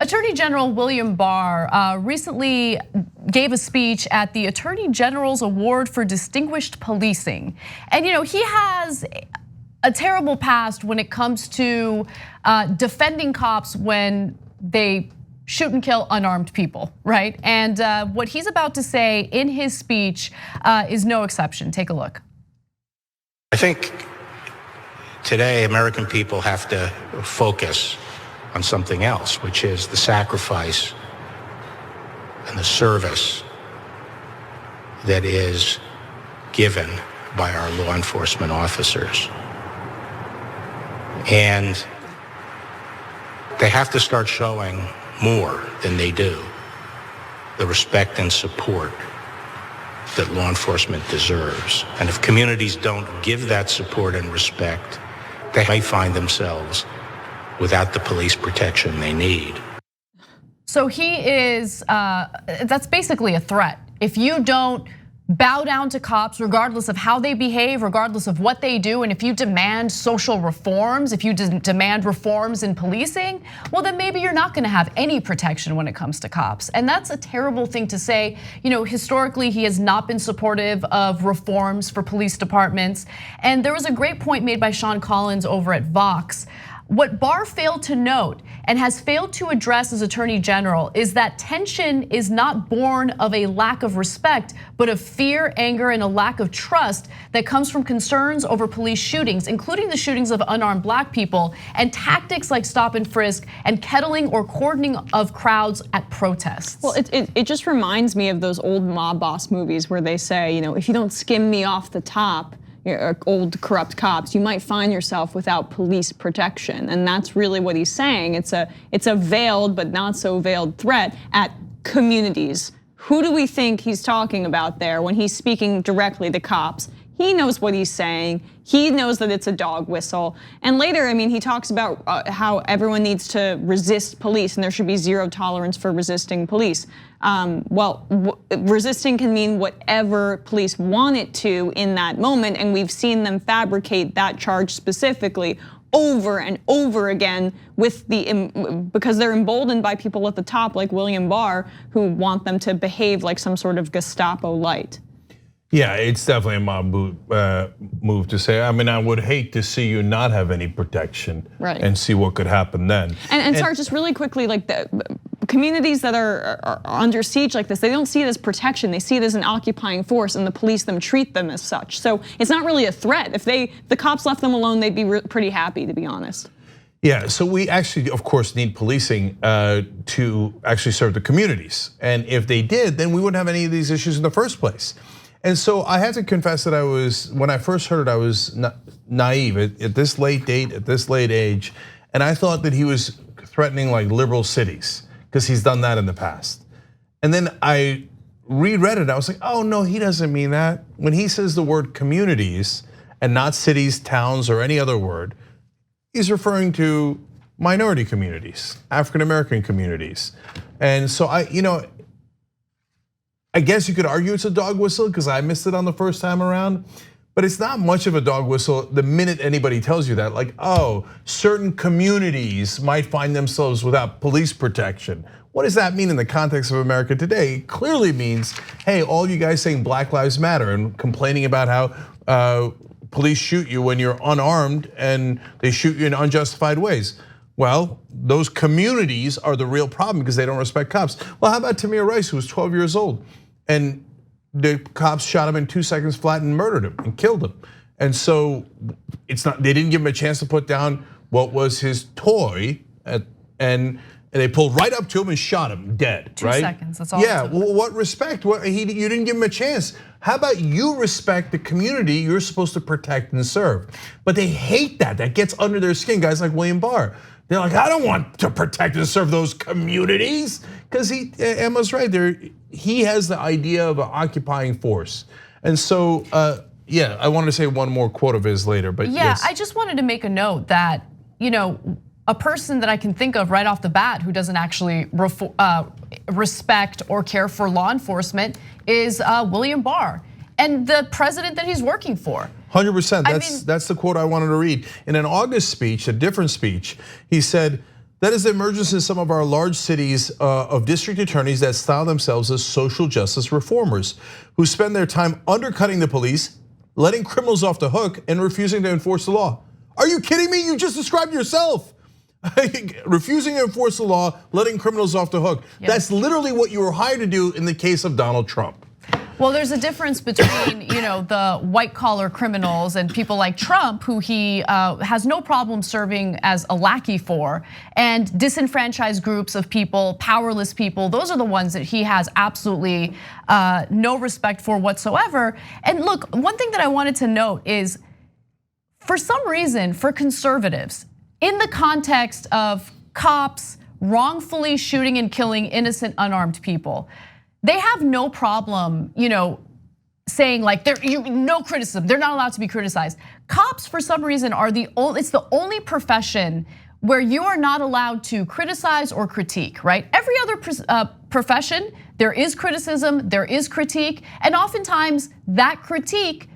Attorney General William Barr recently gave a speech at the Attorney General's Award for Distinguished Policing. And he has a terrible past when it comes to defending cops when they shoot and kill unarmed people, right? And what he's about to say in his speech is no exception. Take a look. I think today American people have to focus on something else, which is the sacrifice and the service that is given by our law enforcement officers. And they have to start showing more than they do, the respect and support that law enforcement deserves. And if communities don't give that support and respect, they may find themselves without the police protection they need. So he is, that's basically a threat. If you don't bow down to cops, regardless of how they behave, regardless of what they do, and if you demand social reforms, if you demand reforms in policing, well then maybe you're not gonna have any protection when it comes to cops. And that's a terrible thing to say. Historically, he has not been supportive of reforms for police departments. And there was a great point made by Sean Collins over at Vox. What Barr failed to note and has failed to address as Attorney General is that tension is not born of a lack of respect, but of fear, anger, and a lack of trust that comes from concerns over police shootings, including the shootings of unarmed Black people, and tactics like stop and frisk and kettling or cordoning of crowds at protests. Well, it just reminds me of those old mob boss movies where they say, if you don't skim me off the top, old corrupt cops, you might find yourself without police protection. And that's really what he's saying. It's a veiled but not so veiled threat at communities. Who do we think he's talking about there when he's speaking directly to cops? He knows what he's saying. He knows that it's a dog whistle. And later, he talks about how everyone needs to resist police and there should be zero tolerance for resisting police. Resisting can mean whatever police want it to in that moment, and we've seen them fabricate that charge specifically over and over again because they're emboldened by people at the top like William Barr who want them to behave like some sort of Gestapo light. Yeah, it's definitely a mob move to say. I would hate to see you not have any protection, right, and see what could happen then. And sorry, just really quickly, like the communities that are under siege like this, they don't see it as protection. They see it as an occupying force, and the police treat them as such. So it's not really a threat. If the cops left them alone, they'd be pretty happy, to be honest. Yeah, so we actually, of course, need policing to actually serve the communities. And if they did, then we wouldn't have any of these issues in the first place. And so I have to confess that when I first heard it, I was naive at this late date, at this late age. And I thought that he was threatening like liberal cities because he's done that in the past. And then I reread it, I was like, oh no, he doesn't mean that. When he says the word communities and not cities, towns, or any other word, he's referring to minority communities, African-American communities. And so I guess you could argue it's a dog whistle because I missed it on the first time around, but it's not much of a dog whistle the minute anybody tells you that, like, oh, certain communities might find themselves without police protection. What does that mean in the context of America today? It clearly means, hey, all you guys saying Black Lives Matter and complaining about how police shoot you when you're unarmed and they shoot you in unjustified ways. Well, those communities are the real problem because they don't respect cops. Well, how about Tamir Rice, who was 12 years old? And the cops shot him in 2 seconds flat and murdered him and killed him. And so they didn't give him a chance to put down what was his toy, and they pulled right up to him and shot him dead, right? 2 seconds, that's all. Yeah, well, what respect? You didn't give him a chance. How about you respect the community you're supposed to protect and serve? But they hate that. That gets under their skin, guys like William Barr. They're like, I don't want to protect and serve those communities. Because Emma's right, he has the idea of an occupying force. And so, yeah, I wanted to say one more quote of his later, but yeah, yes. I just wanted to make a note that, a person that I can think of right off the bat who doesn't actually respect or care for law enforcement is William Barr and the president that he's working for. 100%, that's the quote I wanted to read. In an August speech, a different speech, he said, That is the emergence in some of our large cities of district attorneys that style themselves as social justice reformers, who spend their time undercutting the police, letting criminals off the hook, and refusing to enforce the law. Are you kidding me? You just described yourself. Refusing to enforce the law, letting criminals off the hook. Yep. That's literally what you were hired to do in the case of Donald Trump. Well, there's a difference between the white collar criminals and people like Trump, who he has no problem serving as a lackey for, and disenfranchised groups of people, powerless people. Those are the ones that he has absolutely no respect for whatsoever. And look, one thing that I wanted to note is, for some reason, for conservatives, in the context of cops wrongfully shooting and killing innocent unarmed people, they have no problem, saying like no criticism. They're not allowed to be criticized. Cops, for some reason, it's the only profession where you are not allowed to criticize or critique, right? Every other profession, there is criticism, there is critique, and oftentimes that critique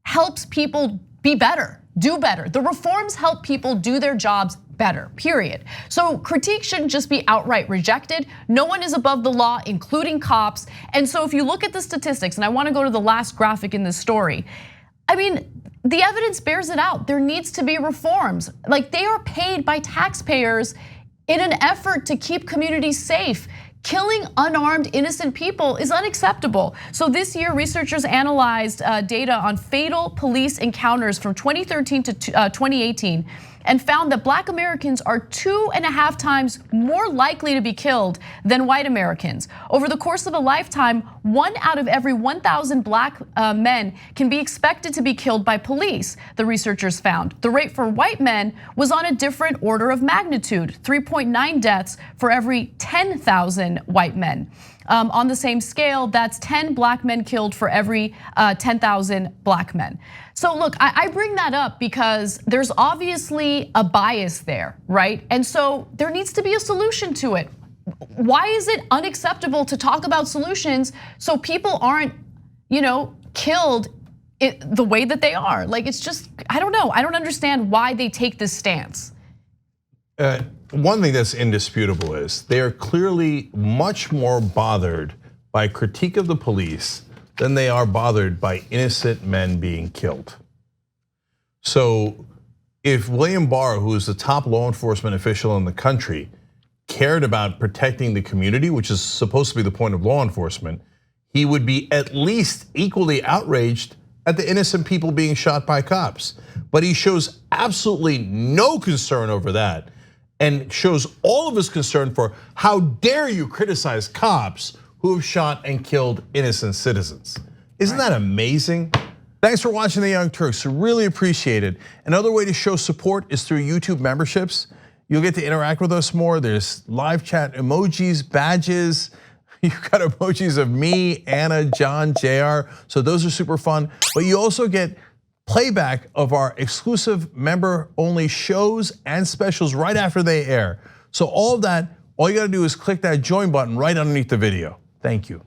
helps people be better, do better. The reforms help people do their jobs better, period. So critique shouldn't just be outright rejected. No one is above the law, including cops. And so if you look at the statistics, and I wanna go to the last graphic in this story, I mean, the evidence bears it out. There needs to be reforms. Like, they are paid by taxpayers in an effort to keep communities safe. Killing unarmed, innocent people is unacceptable. So this year, researchers analyzed data on fatal police encounters from 2013 to 2018 and found that Black Americans are 2.5 times more likely to be killed than white Americans. Over the course of a lifetime, 1 out of every 1,000 Black men can be expected to be killed by police, the researchers found. The rate for white men was on a different order of magnitude, 3.9 deaths for every 10,000 white men. On the same scale, that's 10 Black men killed for every 10,000 Black men. So look, I bring that up because there's obviously a bias there, right? And so there needs to be a solution to it. Why is it unacceptable to talk about solutions so people aren't, killed the way that they are? Like, it's just, I don't know. I don't understand why they take this stance. One thing that's indisputable is they are clearly much more bothered by critique of the police than they are bothered by innocent men being killed. So if William Barr, who is the top law enforcement official in the country, cared about protecting the community, which is supposed to be the point of law enforcement, he would be at least equally outraged at the innocent people being shot by cops. But he shows absolutely no concern over that, and shows all of his concern for how dare you criticize cops who have shot and killed innocent citizens. Isn't that amazing? Thanks for watching the Young Turks, really appreciate it. Another way to show support is through YouTube memberships. You'll get to interact with us more. There's live chat emojis, badges. You've got emojis of me, Anna, John, JR, so those are super fun. But you also get playback of our exclusive member-only shows and specials right after they air. So all of that, all you gotta do is click that join button right underneath the video. Thank you.